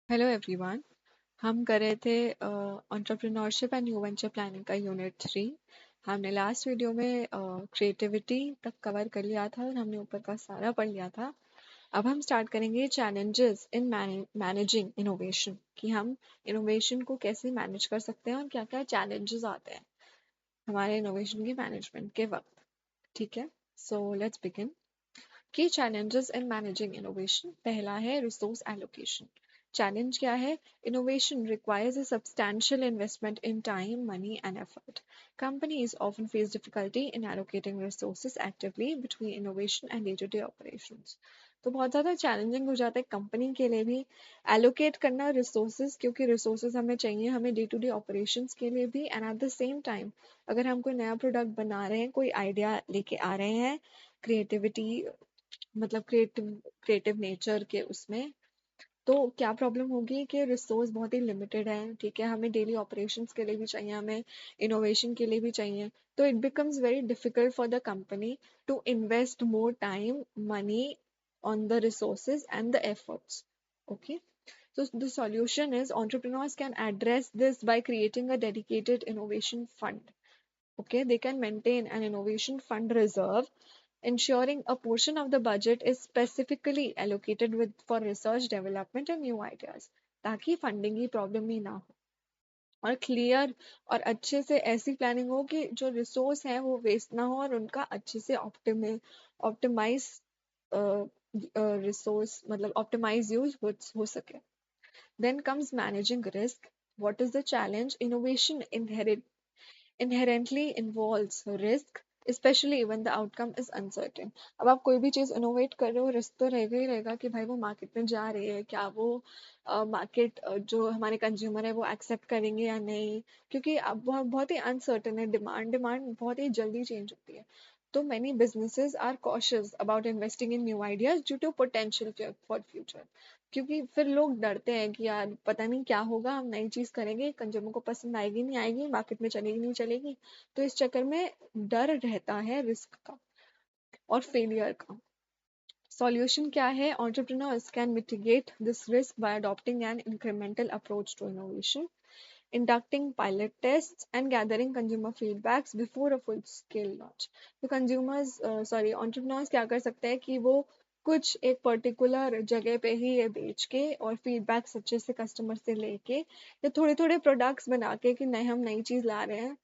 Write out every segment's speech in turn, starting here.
Hello everyone. हम कर रहे थे entrepreneurship and new venture planning का यूनिट 3। हमने लास्ट वीडियो में क्रिएटिविटी तक कवर कर लिया था और हमने ऊपर का सारा पढ़ लिया था। अब हम स्टार्ट करेंगे चैलेंजेस इन मैनेजिंग इनोवेशन, कि हम इनोवेशन को कैसे मैनेज कर सकते हैं और क्या क्या चैलेंजेस आते हैं हमारे इनोवेशन की मैनेजमेंट के वक्त। ठीक है, सो लेट्स बिगिन। की चैलेंजेस इन मैनेजिंग इनोवेशन। पहला है रिसोर्स एलोकेशन। चैलेंज क्या है? Innovation requires a substantial investment in time, money and effort. Companies often face difficulty in allocating resources actively between innovation and day-to-day operations. तो बहुत ज़्यादा challenging हो जाता है कंपनी के लिए भी एलोकेट करना रिसोर्सेज, क्योंकि रिसोर्सेज हमें चाहिए हमें डे टू डे ऑपरेशंस के लिए भी, and at the same time अगर हम कोई नया प्रोडक्ट बना रहे हैं, कोई आइडिया लेके आ रहे हैं, क्रिएटिविटी मतलब क्रिएटिव नेचर के उसमें, तो क्या प्रॉब्लम होगी कि रिसोर्स बहुत ही लिमिटेड है। ठीक है, हमें डेली ऑपरेशंस के लिए भी चाहिए, हमें इनोवेशन के लिए भी चाहिए, तो it becomes very difficult for the company to invest more time, money on the resources and the efforts. Okay, so the solution is entrepreneurs can address this by creating a dedicated innovation fund. Okay, they can maintain an innovation fund reserve, ensuring a portion of the budget is specifically allocated for research, development and new ideas, ताकि funding की problem ही ना हो, और clear और अच्छे से ऐसी planning हो कि जो रिसोर्स है वो वेस्ट ना हो और उनका अच्छे से ऑप्टिमाइज रिसोर्स मतलब ऑप्टिमाइज यूज हो सके। Then comes managing risk. What is the challenge? Innovation inherently involves risk, especially when the outcome is uncertain. अब आप कोई भी चीज़ इनोवेट कर रहे हो, रिस्क तो रहेगा ही रहेगा कि भाई वो मार्केट में जा रही है, क्या वो मार्केट जो हमारे कंज्यूमर है वो एक्सेप्ट करेंगे या नहीं, क्योंकि अब बहुत ही अनसर्टेन है। डिमांड बहुत ही जल्दी चेंज होती है। तो many businesses are cautious about investing in new ideas due to potential for future, क्योंकि फिर लोग डरते हैं कि यार पता नहीं क्या होगा, हम नई चीज करेंगे, कंज्यूमर को पसंद आएगी नहीं आएगी, मार्केट में चलेगी नहीं चलेगी, तो इस चक्कर में डर रहता है रिस्क का और फेलियर का। सॉल्यूशन क्या है? entrepreneurs can mitigate this risk by adopting an incremental approach to innovation, inducting pilot tests and gathering consumer feedbacks before a full scale launch. तो entrepreneurs क्या कर सकते हैं कि वो कुछ एक पर्टिकुलर जगह पे ही ये बेच के और फीडबैक्स अच्छे से कस्टमर से लेके, या थोड़े थोड़े प्रोडक्ट्स बना के कि नहीं हम नई चीज ला रहे हैं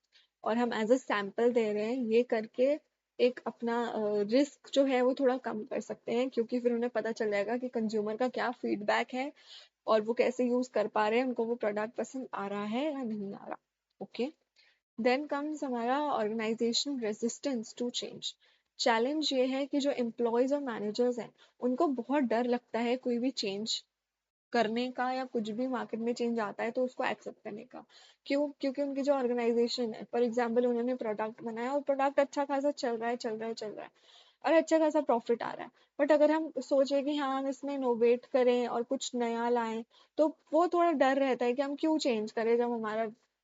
और हम एज अ सैंपल दे रहे हैं, ये करके एक अपना रिस्क जो है वो थोड़ा कम कर सकते हैं, क्योंकि फिर उन्हें पता चल जाएगा कि कंज्यूमर का क्या फीडबैक है और वो कैसे यूज कर पा रहे हैं, उनको वो प्रोडक्ट पसंद आ रहा है या नहीं आ रहा। ओके, देन कम्स हमारा organization resistance to change. Challenge ये है कि जो एम्प्लॉयज और मैनेजर्स हैं उनको बहुत डर लगता है कोई भी चेंज करने का, या कुछ भी मार्केट में चेंज आता है तो उसको एक्सेप्ट करने का। क्यों? क्योंकि उनकी जो ऑर्गेनाइजेशन है, फॉर एग्जाम्पल उन्होंने प्रोडक्ट बनाया और प्रोडक्ट अच्छा खासा चल रहा है और अच्छा खासा प्रॉफिट आ रहा है, बट अगर हम सोचे कि हाँ हम इसमें इनोवेट करें और कुछ नया लाएं, तो वो थोड़ा डर रहता है कि हम क्यों चेंज करें जब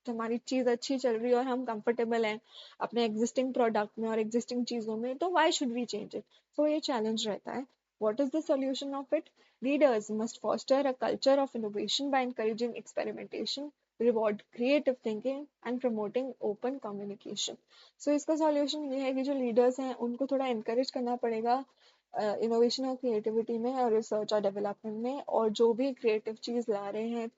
हमारी चीज अच्छी चल रही है और हम कंफर्टेबल हैं अपने एग्जिस्टिंग प्रोडक्ट में और एग्जिस्टिंग चीजों में, तो why should we change it. So ये चैलेंज रहता है। What is the solution of it? Leaders must foster a culture of innovation by encouraging experimentation, reward creative thinking, and promoting open communication. So इसका solution ये है कि जो leaders हैं उनको थोड़ा encourage करना पड़ेगा इनोवेशन और क्रिएटिविटी में और रिसर्च और डेवलपमेंट में, और जो भी क्रिएटिव चीज ला रहे हैं,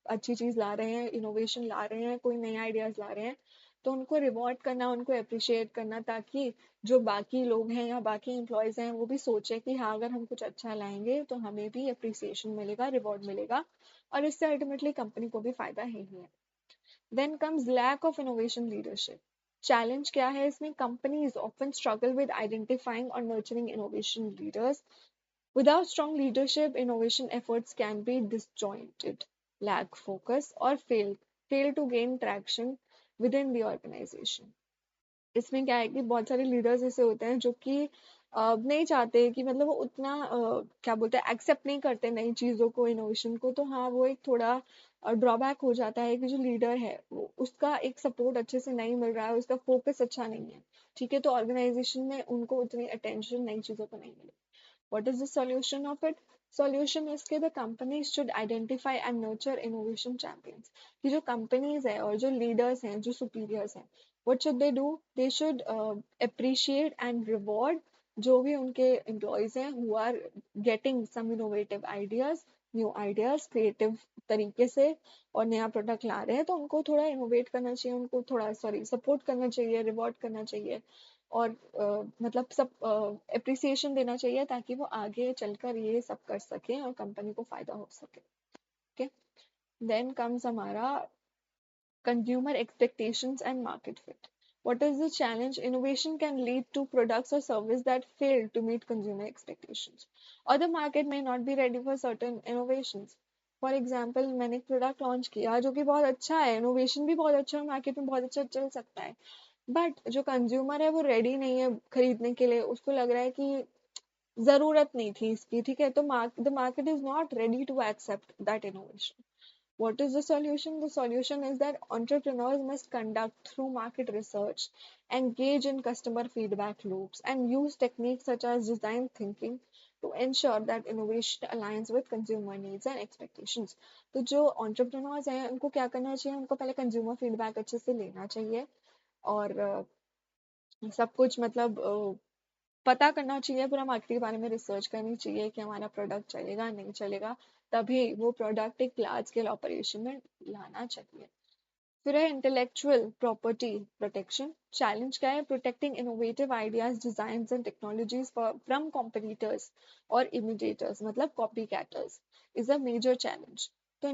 अच्छी चीज ला रहे हैं, इनोवेशन ला रहे हैं, कोई नए आइडियाज ला रहे हैं, तो उनको रिवॉर्ड करना, उनको अप्रिशिएट करना, ताकि जो बाकी लोग हैं या बाकी एम्प्लॉयज हैं वो भी सोचे कि हाँ अगर हम कुछ अच्छा लाएंगे तो हमें भी अप्रिसिएशन मिलेगा, रिवॉर्ड मिलेगा, और इससे अल्टीमेटली कंपनी को भी फायदा ही है। Then comes lack of innovation leadership. Challenge क्या है इसमें? Companies often struggle with identifying और nurturing innovation leaders. Without strong leadership, innovation efforts can be disjointed, lack focus, or fail to gain traction within the organization. इसमें क्या है कि बहुत सारे लीडर्स ऐसे होते हैं जो कि नहीं चाहते कि मतलब वो उतना क्या बोलते हैं एक्सेप्ट नहीं करते नई चीजों को, इनोवेशन को, तो हाँ वो एक थोड़ा ड्रॉबैक हो जाता है कि जो लीडर है वो उसका एक सपोर्ट अच्छे से नहीं मिल रहा है, उसका फोकस अच्छा नहीं है। ठीक है, तो ऑर्गेनाइजेशन में उनको उतनी अटेंशन नई चीजों को नहीं मिले। What is the solution of it? Solution इसके the companies should identify and nurture innovation champions, कि जो कंपनीज है और जो लीडर्स हैं, जो सुपीरियर्स हैं, what should they do, they should appreciate and reward जो भी उनके एम्प्लॉयज हैं who are getting some innovative ideas, new ideas creative तरीके से और नया प्रोडक्ट ला रहे हैं, तो उनको थोड़ा इनोवेट करना चाहिए, उनको थोड़ा सॉरी सपोर्ट करना चाहिए, रिवॉर्ड करना चाहिए और मतलब सब अप्रिसिएशन देना चाहिए ताकि वो आगे चलकर ये सब कर सकें और कंपनी को फायदा हो सके। ओके, देन कम्स हमारा consumer expectations and market fit. What is the challenge? Innovation can lead to products or service that fail to meet consumer expectations, or the market may not be ready for certain innovations. For example मैंने एक product launch किया जो कि बहुत अच्छा है, innovation भी बहुत अच्छा है, मार्केट में बहुत अच्छा चल सकता है, बट जो कंज्यूमर है वो रेडी नहीं है खरीदने के लिए, उसको लग रहा है कि जरूरत नहीं थी इसकी, ठीक है, तो the market is not ready to accept that innovation. What is the solution? The solution is that entrepreneurs must conduct through market research, engage in customer feedback loops, and use techniques such as design thinking to ensure that innovation aligns with consumer needs and expectations. तो जो entrepreneurs हैं उनको क्या करना चाहिए? उनको पहले consumer feedback अच्छे से लेना चाहिए और सब कुछ मतलब पता करना चाहिए, पूरा मार्केट के बारे में रिसर्च करनी चाहिए कि हमारा प्रोडक्ट चलेगा नहीं चलेगा, तभी वो प्रोडक्ट एक लार्ज स्केल ऑपरेशन में लाना चाहिए. फिर है इंटेलेक्चुअल प्रॉपर्टी प्रोटेक्शन. चैलेंज क्या है? Protecting innovative ideas, design and technologies from competitors और इमिटेटर्स, मतलब copy cats, is a major challenge. तो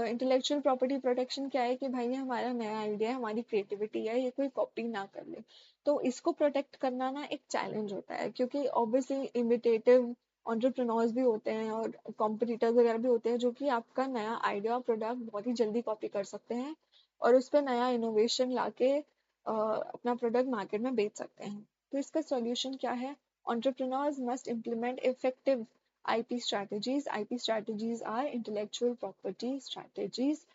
इंटेलेक्चुअल प्रॉपर्टी प्रोटेक्शन क्या है कि भाई ये हमारा नया आइडिया है, हमारी क्रिएटिविटी है, ये कोई कॉपी ना कर ले. तो इसको प्रोटेक्ट करना ना एक चैलेंज होता है क्योंकि ऑब्वियसली इमिटेटिव एंटरप्रेन्योर्स भी होते हैं और कॉम्पिटिटर्स वगैरह भी होते हैं जो कि आपका नया आइडिया प्रोडक्ट बहुत ही जल्दी कॉपी कर सकते हैं और उस पर नया इनोवेशन लाके अपना प्रोडक्ट मार्केट में बेच सकते हैं. तो इसका सॉल्यूशन क्या है? Entrepreneurs must implement effective IP strategies. IP strategies are intellectual property strategies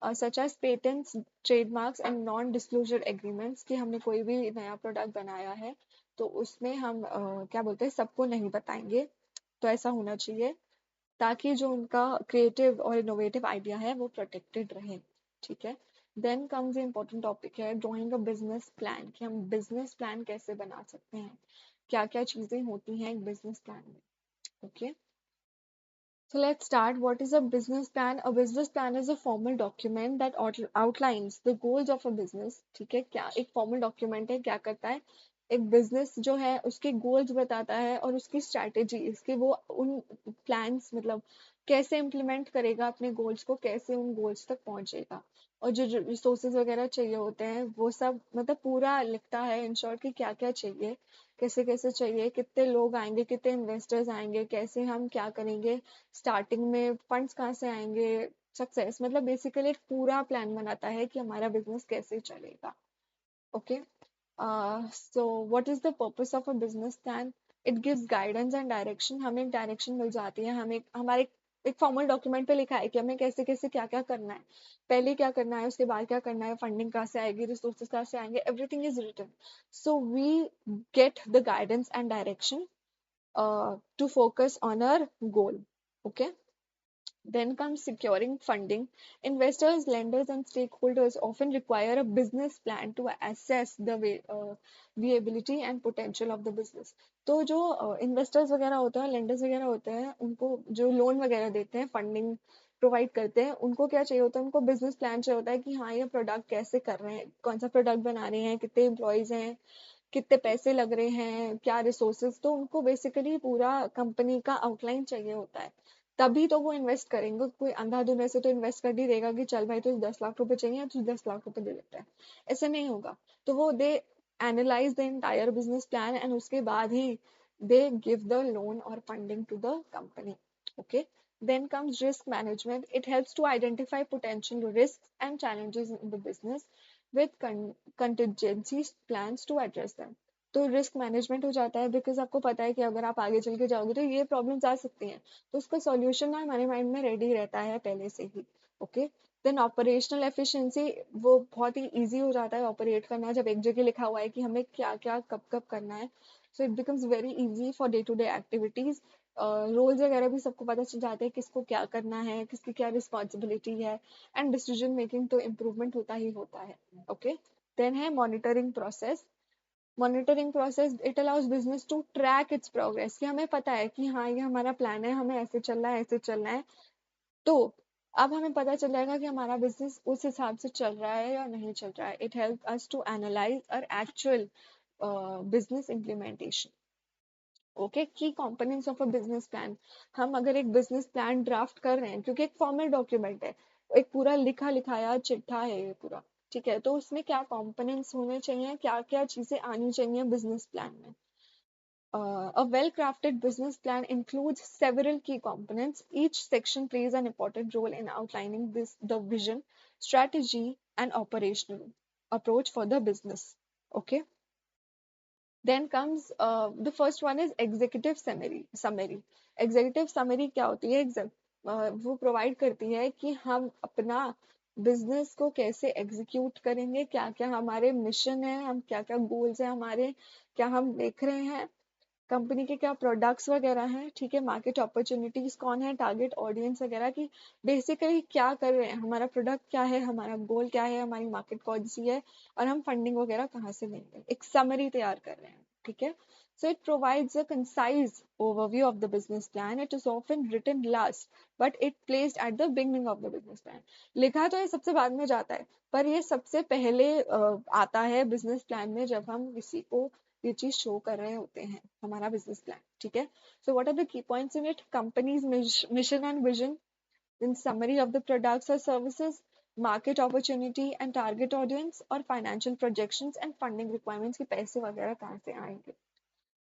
such as patents, trademarks and non-disclosure agreements कि हमने कोई भी नया प्रोडक्ट बनाया है तो उसमें हम क्या बोलते हैं सबको नहीं बताएंगे, तो ऐसा होना चाहिए ताकि जो उनका क्रिएटिव और इनोवेटिव आइडिया है वो प्रोटेक्टेड रहे. ठीक है, देन कम्स इम्पोर्टेंट टॉपिक है ड्राइंग अ बिजनेस प्लान, कि हम बिजनेस प्लान कैसे बना सकते हैं, क्या क्या चीजें होती हैं एक बिजनेस प्लान में. Okay, so let's start. What is a business plan? A business plan is a formal document that outlines the goals of a business. ठीक है, क्या एक formal document है, क्या करता है, एक business जो है उसके goals बताता है और उसकी strategy, इसके वो उन plans मतलब कैसे implement करेगा अपने goals को, कैसे उन goals तक पहुंचेगा और जो resources वगैरह चाहिए होते हैं वो सब मतलब पूरा लिखता है in short कि क्या क्या चाहिए, कैसे कैसे चाहिए, कितने लोग आएंगे, कितने इन्वेस्टर्स आएंगे, कैसे हम क्या करेंगे, स्टार्टिंग में फंड्स कहाँ से आएंगे, सक्सेस मतलब बेसिकली एक पूरा प्लान बनाता है कि हमारा बिजनेस कैसे चलेगा. Okay, so what is the purpose of a business plan? It gives guidance and direction. हमें एक डायरेक्शन मिल जाती है, हमें हमारे एक फॉर्मल डॉक्यूमेंट पे लिखा है कि हमें कैसे कैसे क्या क्या करना है, पहले क्या करना है, उसके बाद क्या करना है, फंडिंग कहाँ से आएगी, रिसोर्सेज कहाँ से आएंगे, everything is written. So we get the guidance and direction to focus on our goal. Okay, then comes securing funding. Investors, lenders, and stakeholders often require a business plan to assess the viability and potential of the business. तो जो investors वगैरह होते हैं, lenders वगैरह होते हैं, उनको जो लोन वगैरह देते हैं, फंडिंग प्रोवाइड करते हैं, उनको क्या चाहिए होता है, उनको बिजनेस प्लान चाहिए होता है कि हाँ ये प्रोडक्ट कैसे कर रहे हैं, कौन सा प्रोडक्ट बना रहे हैं, कितने एम्प्लॉयज हैं, कितने पैसे लग रहे हैं, क्या रिसोर्सेज, तो उनको बेसिकली पूरा कंपनी का आउटलाइन चाहिए होता है, तभी तो वो इन्वेस्ट करेंगे. कोई अंधाधुंधे से तो इन्वेस्ट कर नहीं देगा कि चल भाई तुझे 10 लाख रुपए चाहिए तुझे 10 लाख रुपए दे देता है, ऐसे नहीं होगा. तो वो they analyse the entire business plan and उसके बाद ही दे गिव द लोन और funding to the company. Okay, then comes risk management. It helps to identify potential risks and challenges in the business with contingency plans to address them. तो risk management हो जाता है because आपको पता है कि अगर आप आगे चल के जाओगे तो ये प्रॉब्लम्स आ सकती हैं, तो उसका सॉल्यूशन ना हमारे माइंड में रेडी रहता है पहले से ही. ओके, देन ऑपरेशनल एफिशिएंसी, वो बहुत ही इजी हो जाता है ऑपरेट करना जब एक जगह लिखा हुआ है कि हमें क्या क्या कब कब करना है. So it becomes very easy for day to day activities. Roles वगैरह भी सबको पता चल जाते हैं, किसको क्या करना है, किसकी क्या रिस्पॉन्सिबिलिटी है, एंड डिसीजन मेकिंग तो इम्प्रूवमेंट होता ही होता है। ओके, देन है monitoring process. Monitoring process it allows business to track its progress, कि हमें पता है कि हाँ ये हमारा प्लान है, हमें ऐसे चलना है, ऐसे चलना है। तो अब हमें पता चल जाएगा कि हमारा बिजनेस उस हिसाब से चल रहा है या नहीं चल रहा है। It help us to analyze और actual business implementation. Okay, key components of a business plan. हम अगर एक बिजनेस प्लान ड्राफ्ट कर रहे हैं, क्योंकि एक फॉर्मल डॉक्यूमेंट है, एक पूरा लिखा लिखाया चिट्ठा है ये पूरा, ठीक है, तो उसमें क्या कंपोनेंट्स होने चाहिए, क्या क्या चीजें आनी चाहिए बिजनेस प्लान में। A well-crafted business plan includes several key components. Each section plays an important role in outlining the vision, strategy, and operational approach for the business. Okay. Then comes the first one is executive summary. Executive summary क्या होती है? वो provide करती है कि हम अपना business को कैसे एग्जीक्यूट करेंगे, क्या क्या हमारे मिशन है, हम क्या क्या गोल्स है हमारे, क्या हम देख रहे हैं, कंपनी के क्या प्रोडक्ट्स वगैरह हैं, ठीक है, मार्केट अपॉर्चुनिटीज कौन है, टारगेट ऑडियंस वगैरह की, बेसिकली क्या कर रहे हैं, हमारा प्रोडक्ट क्या है, हमारा गोल क्या है, हमारी मार्केट कौन सी है, और हम फंडिंग वगैरह कहाँ से लेंगे, एक समरी तैयार कर रहे हैं, ठीक है। So it provides a concise overview of the business plan. It is often written last, but it placed at the beginning of the business plan. लिखा तो ये सबसे बाद में जाता है, पर ये सबसे पहले आता है बिजनेस प्लान में, जब हम किसी को ये चीज शो कर रहे होते हैं, हमारा बिजनेस प्लान, ठीक है। So what are the key points in it? Companies mission and vision, then summary of the products or services, market opportunity and target audience, और financial projections and funding requirements कि पैसे वगैरह कहाँ से आएंगे।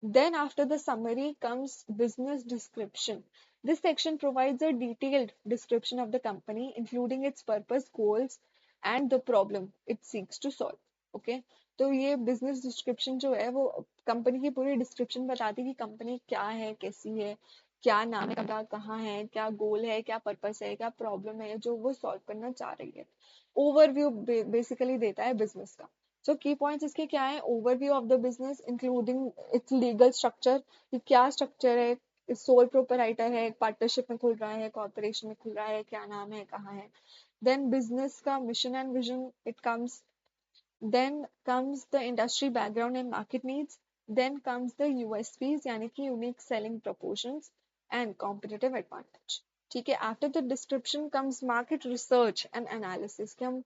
Then after the summary comes business description. This section provides a detailed description of the company, including its purpose, goals, and the problem it seeks to solve. Okay? तो ये business description जो है वो कंपनी की पूरी description बताती है कि कंपनी क्या है, कैसी है, क्या नाम है का, कहाँ है, क्या गोल है, क्या पर्पस है, क्या प्रॉब्लम है जो वो सॉल्व करना चाह रही है। ओवरव्यू बेसिकली देता है बिजनेस का। सो की पॉइंट्स इसके क्या है? Overview of the business including it's legal structure, कि क्या स्ट्रक्चर है, सोल प्रोपराइटर है, पार्टनरशिप में खुल रहा है, कॉर्पोरेशन में खुल रहा है, क्या नाम है, कहाँ है। देन बिजनेस का mission and vision it comes, then comes the industry background and market needs, then comes the USPs यानी कि unique selling propositions and competitive advantage, ठीक है। After the description comes market research and analysis, कि हम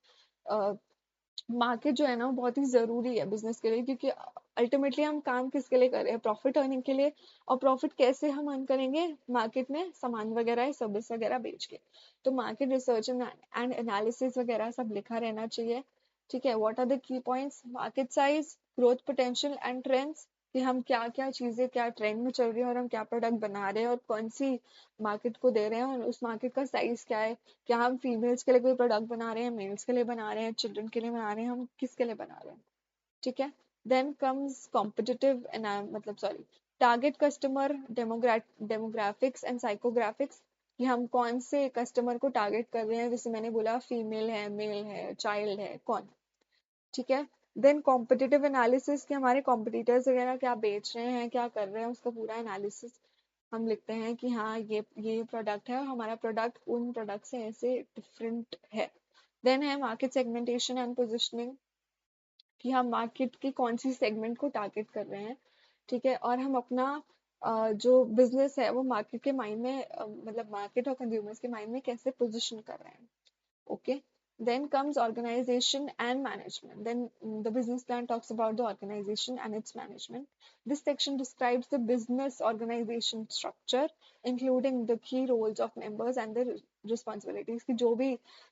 market जो है ना वो बहुत ही जरूरी है बिजनेस के लिए, क्योंकि अल्टीमेटली हम काम किसके लिए कर रहे हैं? प्रॉफिट अर्निंग के लिए। और प्रॉफिट कैसे हम अर्न करेंगे? मार्केट में सामान वगैरह सर्विस वगैरह बेच के। तो मार्केट रिसर्च एंड एनालिसिस वगैरह सब लिखा रहना चाहिए, ठीक है। What are the key points? Market size, growth potential and trends, कि हम क्या क्या चीजें क्या ट्रेंड में चल रही है और हम क्या प्रोडक्ट बना रहे हैं और कौन सी मार्केट को दे रहे हैं, और उस मार्केट का साइज क्या है, क्या हम फीमेल्स के लिए कोई प्रोडक्ट बना रहे हैं, मेल्स के लिए बना रहे हैं, चिल्ड्रन के लिए बना रहे हैं, हम किसके लिए बना रहे हैं, ठीक है। देन कम्स कॉम्पिटिटिव मतलब sorry target customer demographics and psychographics, कि हम कौन से कस्टमर को टारगेट कर रहे हैं, जैसे मैंने बोला फीमेल है, मेल है, चाइल्ड है, कौन, ठीक है। देन कॉम्पिटिटिव एनालिसिस, कि हमारे कॉम्पिटिटर्स वगैरह क्या बेच रहे हैं, क्या कर रहे हैं, उसका पूरा एनालिसिस हम लिखते हैं कि हाँ ये प्रोडक्ट है और हमारा प्रोडक्ट उन प्रोडक्ट से ऐसे डिफरेंट है। देन है मार्केट सेगमेंटेशन एंड पोजिशनिंग, कि हम मार्केट की कौन सी सेगमेंट को टारगेट कर रहे हैं, ठीक है, और हम अपना जो बिजनेस है वो मार्केट के माइंड में मतलब मार्केट और कंज्यूमर्स के माइंड में कैसे पोजिशन कर रहे हैं। Okay, then comes organization and management. Then the business plan talks about the organization and its management. This section describes the business organization structure, including the key roles of members and the responsibilities, कि जो भी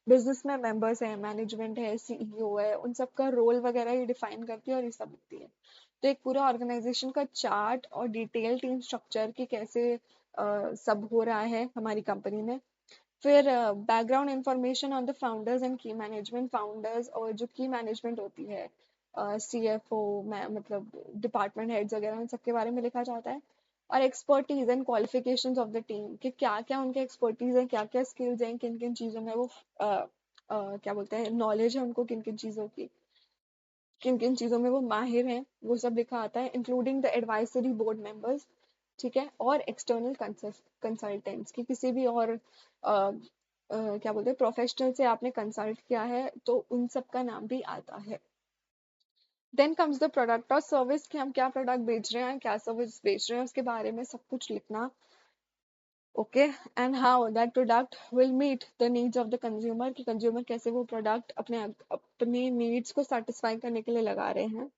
business में members हैं, management है, CEO है, उन सब का role वगैरह ये define करती है और ये सब लिखती है। तो एक पूरा ऑर्गेनाइजेशन का चार्ट और डिटेल टीम स्ट्रक्चर की कैसे सब हो रहा है हमारी कंपनी में। फिर background information on the founders and की मैनेजमेंट, फाउंडर्स और जो की मैनेजमेंट होती है, CFO मतलब डिपार्टमेंट हेड्स वगैरह, उन सबके बारे में लिखा जाता है। और expertise and qualifications of the team, कि क्या क्या उनके एक्सपर्टीज हैं, क्या क्या स्किल्स हैं, किन किन चीज़ों में वो क्या बोलते हैं नॉलेज है उनको, किन किन चीज़ों की, किन किन चीज़ों में वो माहिर हैं, वो सब लिखा आता है। Including the advisory board members, ठीक है, और एक्सटर्नल कंसल्टेंट्स की किसी भी और क्या बोलते हैं प्रोफेशनल से आपने कंसल्ट किया है तो उन सब का नाम भी आता है। देन कम्स द प्रोडक्ट और सर्विस कि हम क्या प्रोडक्ट बेच रहे हैं, क्या सर्विस बेच रहे हैं, उसके बारे में सब कुछ लिखना। Okay, and how that product will meet the needs of the consumer, कि कंज्यूमर कैसे वो प्रोडक्ट अपने अपनी नीड्स को सेटिस्फाई करने के लिए लगा रहे हैं।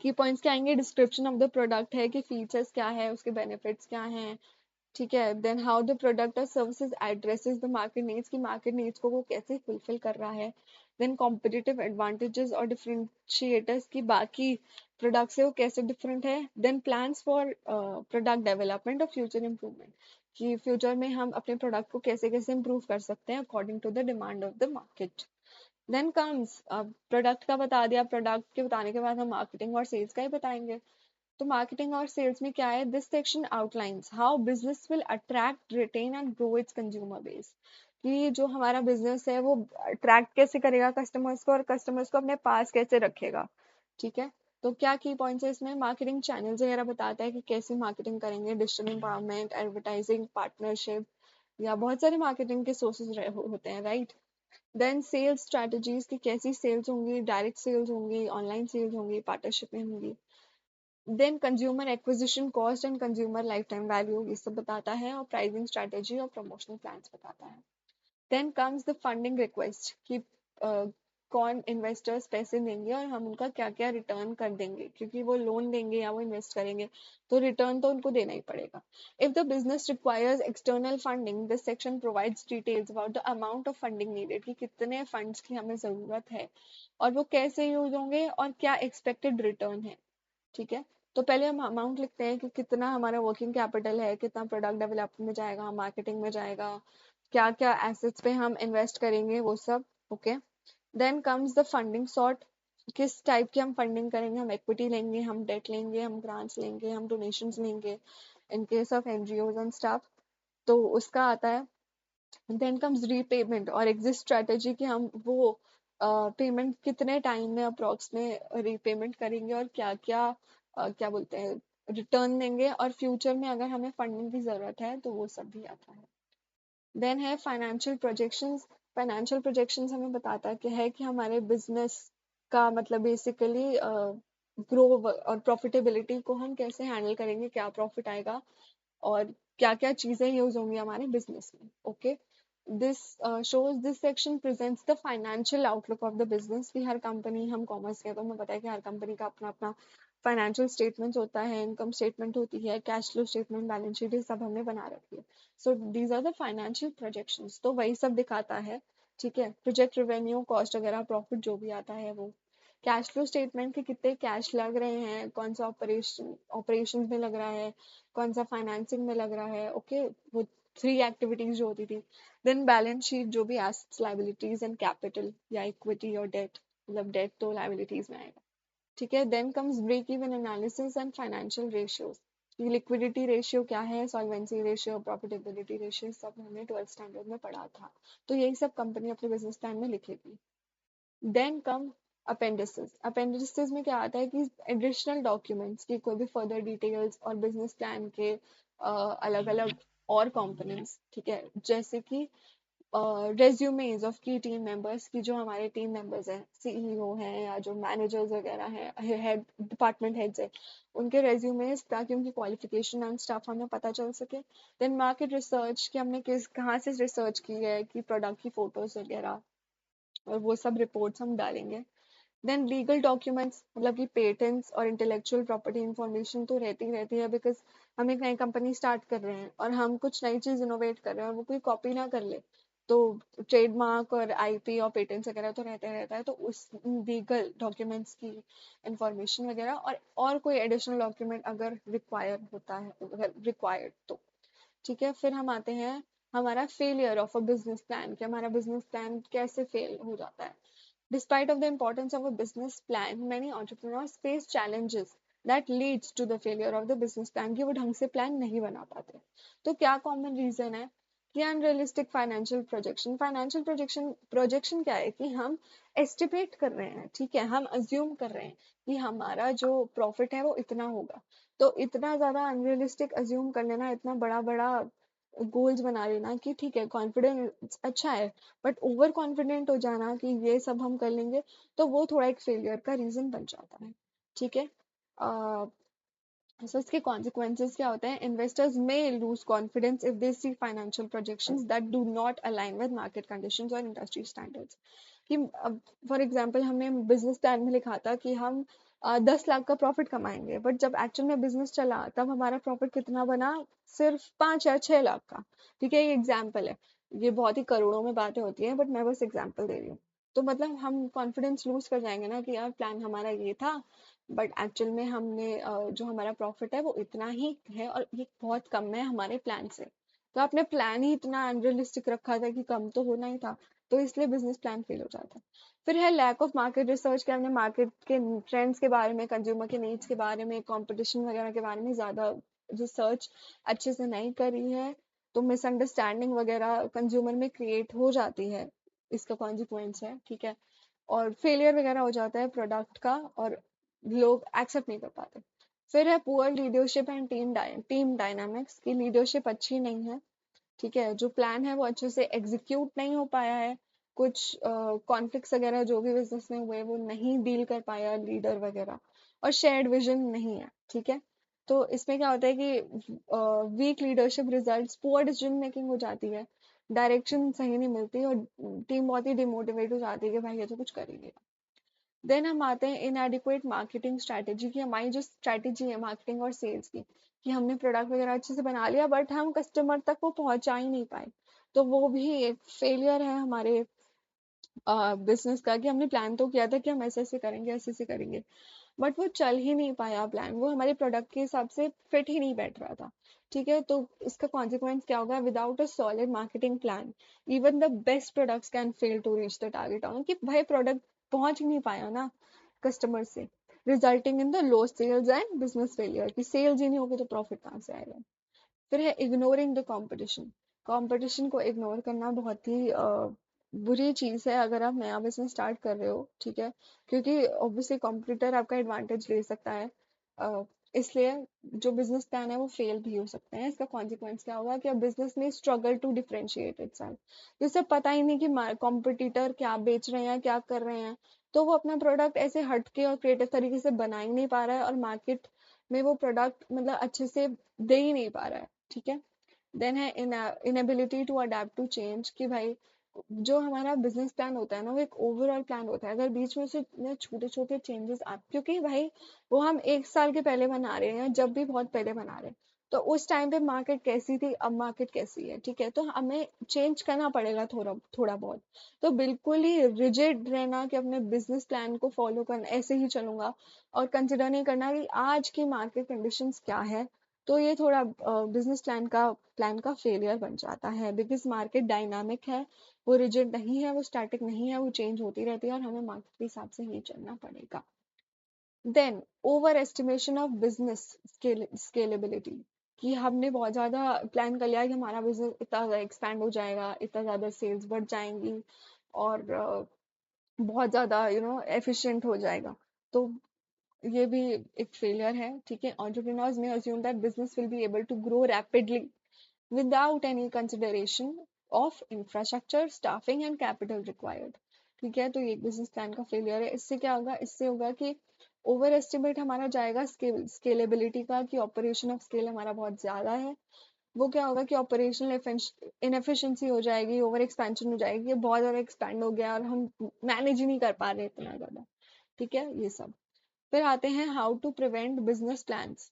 की पॉइंट्स क्या आएंगे, डिस्क्रिप्शन ऑफ द प्रोडक्ट है कि फीचर्स क्या है, उसके बेनिफिट्स क्या हैं, ठीक है। देन हाउ द प्रोडक्ट और services addresses the market needs, की मार्केट नीड्स को वो कैसे फुलफिल कर रहा है। देन कॉम्पिटिटिव एडवांटेजेस और डिफरेंशिएटर्स की बाकी प्रोडक्ट से वो कैसे डिफरेंट है। Then plans for product development और फ्यूचर इंप्रूवमेंट, कि फ्यूचर में हम अपने प्रोडक्ट को कैसे कैसे इंप्रूव कर सकते हैं according to the demand of the market. Then comes, अब प्रोडक्ट का बता दिया, प्रोडक्ट के बताने के बाद हम मार्केटिंग और सेल्स का ही बताएंगे। तो मार्केटिंग और सेल्स में क्या है, this section outlines how business will attract retain and grow its consumer base, कि जो हमारा बिजनेस है वो अट्रैक्ट कैसे करेगा कस्टमर्स को और कस्टमर्स को अपने पास कैसे रखेगा, ठीक है। तो क्या की पॉइंट्स है इसमें, मार्केटिंग चैनल्स वगैरह बताता है कि कैसे मार्केटिंग करेंगे, डिजिटल एम्पावरमेंट, एडवर्टाइजिंग, पार्टनरशिप, या बहुत सारे मार्केटिंग के सोर्सेज होते हैं, राइट। देन सेल्स स्ट्रेटजीज की कैसी सेल्स होंगी, डायरेक्ट सेल्स होंगी, ऑनलाइन सेल्स होंगी, पार्टनरशिप में होंगी। Then consumer acquisition cost and consumer lifetime value ये सब बताता है, और प्राइसिंग स्ट्रेटेजी और प्रमोशनल प्लान्स बताता है। Then comes the funding request कि कौन इन्वेस्टर्स पैसे देंगे और हम उनका क्या क्या रिटर्न कर देंगे, क्योंकि वो लोन देंगे या वो इन्वेस्ट करेंगे तो रिटर्न तो उनको देना ही पड़ेगा। If the business requires external funding, this section provides details about the amount of funding needed, कि कितने फंड्स की हमें जरूरत है और वो कैसे यूज होंगे और क्या एक्सपेक्टेड रिटर्न है, ठीक है। तो पहले हम अमाउंट लिखते हैं कि कितना हमारा वर्किंग कैपिटल है, कितना प्रोडक्ट डेवलपमेंट में जाएगा, मार्केटिंग में जाएगा, क्या क्या एसेट्स पे हम इन्वेस्ट करेंगे, वो सब। Okay, then comes the funding sort, किस टाइप की हम फंडिंग करेंगे, हम इक्विटी लेंगे, हम डेट लेंगे, हम ग्रांट्स लेंगे, हम डोनेशंस लेंगे in case of NGOs and staff, तो उसका आता है। देन कम्स रीपेमेंट और एग्जिट स्ट्रेटेजी, कि हम वो पेमेंट कितने टाइम में अप्रोक्स में रीपेमेंट करेंगे और क्या क्या क्या बोलते हैं रिटर्न देंगे, और फ्यूचर में अगर हमें फंडिंग की जरूरत है तो वो सब भी आता है। देन है फाइनेंशियल प्रोजेक्शंस, फाइनेंशियल प्रोजेक्शंस हमें बताता है कि हमारे बिजनेस का मतलब बेसिकली ग्रो और प्रॉफिटेबिलिटी को हम कैसे हैंडल करेंगे, क्या प्रॉफिट आएगा और क्या क्या चीजें यूज होंगी हमारे बिजनेस में। Okay, this shows this section presents the financial outlook of the business, कि हर कंपनी, हम कॉमर्स के तो हमें पता है कि हर कंपनी का अपना अपना फाइनेंशियल स्टेटमेंट होता है, इनकम स्टेटमेंट होती है, cash flow statement, balance sheet, ये सब हमने बना रखी है। So these are the financial projections, तो वही सब दिखाता है, ठीक है। प्रोजेक्ट रेवेन्यू, कॉस्ट वगैरह, प्रॉफिट जो भी आता है वो। कैश फ्लो स्टेटमेंट के कितने कैश लग रहे हैं, कौन सा ऑपरेशन में लग रहा है, कौन सा फाइनेंसिंग में लग रहा है, ओके, वो थ्री एक्टिविटीज जो होती थी। देन बैलेंस शीट, जो भी एसेट्स, लाइबिलिटीज एंड कैपिटल या इक्विटी और डेट, मतलब डेट तो लाइबिलिटीज में आएगा, ठीक है। Then comes break even analysis and financial ratios, liquidity ratio क्या है, सॉल्वेंसी रेशियो, प्रॉफिटेबिलिटी रेशियो, सब हमने 12th स्टैंडर्ड में पढ़ा था, तो यही सब कंपनी अपने बिजनेस प्लान में लिखेगी। देन कम अपेंडिसेस, अपेंडिसेस में क्या आता है कि एडिशनल डॉक्यूमेंट्स की कोई भी फर्दर डिटेल्स और बिजनेस प्लान के अलग अलग और कंपोनेंट्स, ठीक है, जैसे कि रेज्यूमेज ऑफ की टीम मेंबर्स, की जो हमारे टीम मेंबर्स हैं, सीईओ हैं या जो मैनेजर्स वगैरह हैं, हेड डिपार्टमेंट हेड्स हैं, उनके रेज्यूमेज, ताकि उनकी क्वालिफिकेशन एंड स्टाफ हमें पता चल सके। देन मार्केट रिसर्च, कि हमने किस कहाँ से रिसर्च की है, कि प्रोडक्ट की फोटोज वगैरह, और वो सब रिपोर्ट्स हम डालेंगे। देन लीगल डॉक्यूमेंट्स, मतलब कि पेटेंट्स और इंटेलेक्चुअल प्रॉपर्टी इंफॉर्मेशन तो रहती है, बिकॉज हम एक नई कंपनी स्टार्ट कर रहे हैं और हम कुछ नई चीज इनोवेट कर रहे हैं और वो कोई कॉपी ना कर ले, तो ट्रेडमार्क और आईपी और पेटेंट्स वगैरह तो रहता है, तो उस लीगल डॉक्यूमेंट्स की इंफॉर्मेशन वगैरह, और कोई एडिशनल डॉक्यूमेंट अगर रिक्वायर होता है, अगर रिक्वायर्ड तो, ठीक है। फिर हम आते हैं हमारा failure of a business plan, कि हमारा बिजनेस प्लान कैसे फेल हो जाता है। Despite of the importance of a business plan, many entrepreneurs face challenges that leads to the failure of the business plan, कि वो ढंग से प्लान नहीं बना पाते। तो क्या कॉमन रीजन है, कि अनरियलिस्टिक फाइनेंशियल प्रोजेक्शन क्या है, कि हम एस्टिमेट कर रहे हैं, ठीक है, हम अज्यूम कर रहे हैं कि हमारा जो प्रॉफिट है वो इतना होगा, तो इतना ज्यादा अनरियलिस्टिक अज्यूम कर लेना, इतना बड़ा बड़ा गोल्स बना लेना कि ठीक है कॉन्फिडेंस अच्छा है, बट ओवर कॉन्फिडेंट हो जाना कि ये सब हम कर लेंगे, तो वो थोड़ा एक फेलियर का रीजन बन जाता है। ठीक है। सो इसके कॉन्सिक्वेंसेस क्या होते हैं? इन्वेस्टर्स में lose confidence if they see financial projections that do not align with market conditions और इंडस्ट्री स्टैंडर्ड्स। कि अब फॉर एग्जांपल हमने बिजनेस प्लान में लिखा था कि हम 10 लाख का प्रॉफिट कमाएंगे, बट जब एक्चुअल में बिजनेस चला तब हमारा प्रॉफिट कितना बना? सिर्फ 5 या 6 लाख का। ठीक है, ये एग्जाम्पल है, ये बहुत ही करोड़ों में बातें होती हैं, बट मैं बस एग्जाम्पल दे रही हूँ। तो मतलब हम कॉन्फिडेंस लूज कर जाएंगे ना कि यार प्लान हमारा ये था, बट एक्चुअल में हमने जो हमारा प्रॉफिट है वो इतना ही है और ये बहुत कम है हमारे प्लान से। तो आपने प्लान ही इतना अनरियलिस्टिक रखा था कि कम तो होना ही था, तो इसलिए बिजनेस प्लान फेल हो जाता है। फिर है लैक ऑफ मार्केट रिसर्च, कि हमने मार्केट के ट्रेंड्स के बारे में, कंज्यूमर के नीड्स के बारे में, कंपटीशन वगैरह के बारे में ज्यादा रिसर्च अच्छे से नहीं करी है, तो मिसअंडरस्टैंडिंग वगैरह कंज्यूमर में क्रिएट हो जाती है, इसका कॉन्सिक्वेंस है। ठीक है। और फेलियर वगैरह हो जाता है प्रोडक्ट का, और लोग एक्सेप्ट नहीं कर पाते। फिर है poor leadership and team dynamics, की लीडरशिप अच्छी नहीं है। ठीक है, जो प्लान है वो अच्छे से एग्जीक्यूट नहीं हो पाया है, कुछ कॉन्फ्लिक्ट्स वगैरह जो भी बिजनेस में हुए वो नहीं डील कर पाया लीडर वगैरह, और शेयर्ड विजन नहीं है। ठीक है। तो इसमें क्या होता है कि weak leadership results poor decision making हो जाती है, डायरेक्शन सही नहीं मिलती, और टीम बहुत ही डिमोटिवेट हो जाती है कि भाई ये तो कुछ करेंगे। देन हम आते हैं इनएडिक्वेट मार्केटिंग स्ट्रैटेजी, की हमारी जो स्ट्रैटेजी है मार्केटिंग और सेल्स की, कि हमने प्रोडक्ट वगैरह अच्छे से बना लिया बट हम कस्टमर तक वो पहुंचा ही नहीं पाए, तो वो भी एक फेलियर है हमारे बिजनेस का, कि हमने प्लान तो किया था कि हम ऐसे ऐसे करेंगे, ऐसे ऐसे करेंगे, बट वो चल ही नहीं पाया प्लान, वो हमारे प्रोडक्ट के हिसाब से फिट ही नहीं बैठ रहा था। ठीक है, तो इसका कॉन्सिक्वेंस क्या होगा? Without a solid marketing plan even the best products can fail to reach the target audience, कि भाई प्रोडक्ट पहुंच ही नहीं पाया ना कस्टमर से, resulting in the low sales and business failure, की सेल्स ही नहीं होगी तो प्रॉफिट कहाँ से आएगा? फिर है इग्नोरिंग द कंपटीशन। कंपटीशन को इग्नोर करना बहुत ही बुरी चीज है अगर आप नया बिजनेस स्टार्ट कर रहे हो। ठीक है, क्योंकि ऑब्वियसली कॉम्पिटिटर आपका एडवांटेज ले सकता है, अ, इसलिए जो बिजनेस प्लान है वो फेल भी हो सकते हैं। इसका कॉन्सिक्वेंस क्या होगा कि अब बिजनेस में स्ट्रगल टू डिफरेंशिएट इटसेल्फ, जिसे पता ही नहीं कि कॉम्पिटिटर क्या बेच रहे हैं, क्या कर रहे हैं, तो वो अपना प्रोडक्ट ऐसे हटके और क्रिएटिव तरीके से बना ही नहीं पा रहा है, और मार्केट में वो प्रोडक्ट मतलब अच्छे से दे ही नहीं पा रहा है। ठीक है। देन है inability to adapt to change, कि भाई जो हमारा बिजनेस प्लान होता है ना वो एक ओवरऑल प्लान होता है, अगर बीच में से छोटे छोटे चेंजेस आप, क्योंकि भाई वो हम 1 साल के पहले बना रहे हैं, जब भी बहुत पहले बना रहे हैं, तो उस टाइम पे मार्केट कैसी थी, अब मार्केट कैसी है। ठीक है, तो हमें चेंज करना पड़ेगा थोड़ा थोड़ा बहुत। तो बिल्कुल ही रिजिड रहना कि अपने बिजनेस प्लान को फॉलो करना, ऐसे ही चलूंगा, और कंसिडर नहीं करना कि आज की मार्केट कंडीशंस क्या है, तो ये थोड़ा बिजनेस प्लान का फेलियर बन जाता है, बिकॉज मार्केट डायनामिक है, वो रिजिड नहीं है, वो स्टैटिक नहीं है, वो चेंज होती रहती है, और हमें मार्केट के हिसाब से ही चलना पड़ेगा। Then overestimation of business scalability, कि हमने बहुत ज्यादा प्लान कर लिया है कि हमारा बिजनेस इतना ज्यादा एक्सपैंड हो जाएगा, इतना ज्यादा सेल्स बढ़ जाएंगी, और बहुत ज्यादा एफिशिएंट हो जाएगा, तो ये भी एक फेलियर है। ठीक है, entrepreneurs may assume that business will be able to grow rapidly without any consideration of infrastructure, staffing and capital required। ठीक है, तो ये बिजनेस प्लान का फेलियर है। इससे क्या होगा? इससे होगा कि ओवर एस्टिमेट हमारा जाएगा स्केलेबिलिटी का, कि ऑपरेशन ऑफ स्केल हमारा बहुत ज्यादा है, वो क्या होगा कि ऑपरेशनल इनएफिशिएंसी हो जाएगी, ओवर एक्सपेंशन हो जाएगी, ये बहुत ज्यादा एक्सपैंड हो गया और हम मैनेज ही नहीं कर पा रहे इतना ज्यादा। ठीक है, ये सब। फिर आते हैं how to prevent business plans.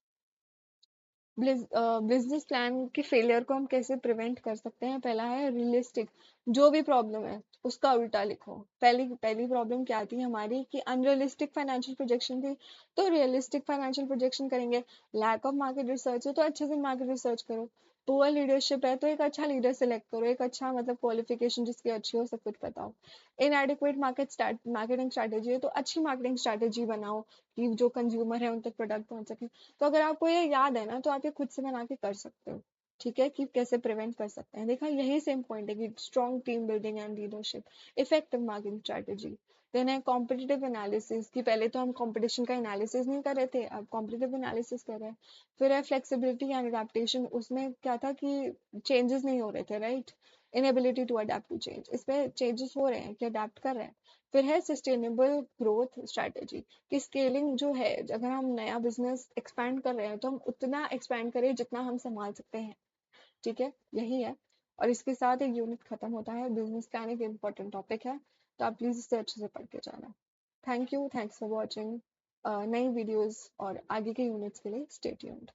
Business plan के फेलियर को हम कैसे प्रिवेंट कर सकते हैं? पहला है रियलिस्टिक, जो भी प्रॉब्लम है उसका उल्टा लिखो। पहली पहली प्रॉब्लम क्या थी हमारी? कि अनरियलिस्टिक फाइनेंशियल प्रोजेक्शन थी, तो रियलिस्टिक फाइनेंशियल प्रोजेक्शन करेंगे। लैक ऑफ मार्केट रिसर्च है, तो अच्छे से मार्केट रिसर्च करो। पुअर लीडरशिप है, तो एक अच्छा लीडर सेलेक्ट करो, एक अच्छा मतलब क्वालिफिकेशन जिसकी अच्छी हो, सब कुछ बताओ। इनएडिक्वेट मार्केटिंग स्ट्रैटेजी है, तो अच्छी मार्केटिंग स्ट्रैटेजी बनाओ कि जो कंज्यूमर है उन तक प्रोडक्ट पहुंच सके। तो अगर आपको ये याद है ना, तो आप ये खुद से बना के कर सकते हो। ठीक है, कि कैसे प्रिवेंट कर सकते हैं। देखा, यही सेम पॉइंट है कि strong team building and leadership, effective marketing strategy. Then है कॉम्पिटिटिव एनालिसिस, कि पहले तो हम कंपटीशन का एनालिसिस नहीं कर रहे थे, अब कॉम्पिटिटिव एनालिसिस कर रहे हैं। फिर है फ्लेक्सिबिलिटी एंड अडेप्टेशन, उसमें क्या था कि चेंजेस नहीं हो रहे थे, right. Inability to adapt to change, इसमें चेंजेस हो रहे हैं कि अडेप्ट कर रहे हैं। फिर है सस्टेनेबल ग्रोथ स्ट्रेटेजी, कि स्केलिंग जो है, अगर हम नया बिजनेस एक्सपैंड कर रहे हैं तो हम उतना एक्सपैंड करें जितना हम संभाल सकते हैं। ठीक है, यही है। और इसके साथ एक यूनिट खत्म होता है। बिजनेस प्लान एक इम्पोर्टेंट टॉपिक है, तो आप प्लीज इसे अच्छे से पढ़ के जाना। Thank you, thanks for watching. नई वीडियोस और आगे के यूनिट्स के लिए स्टे ट्यून्ड।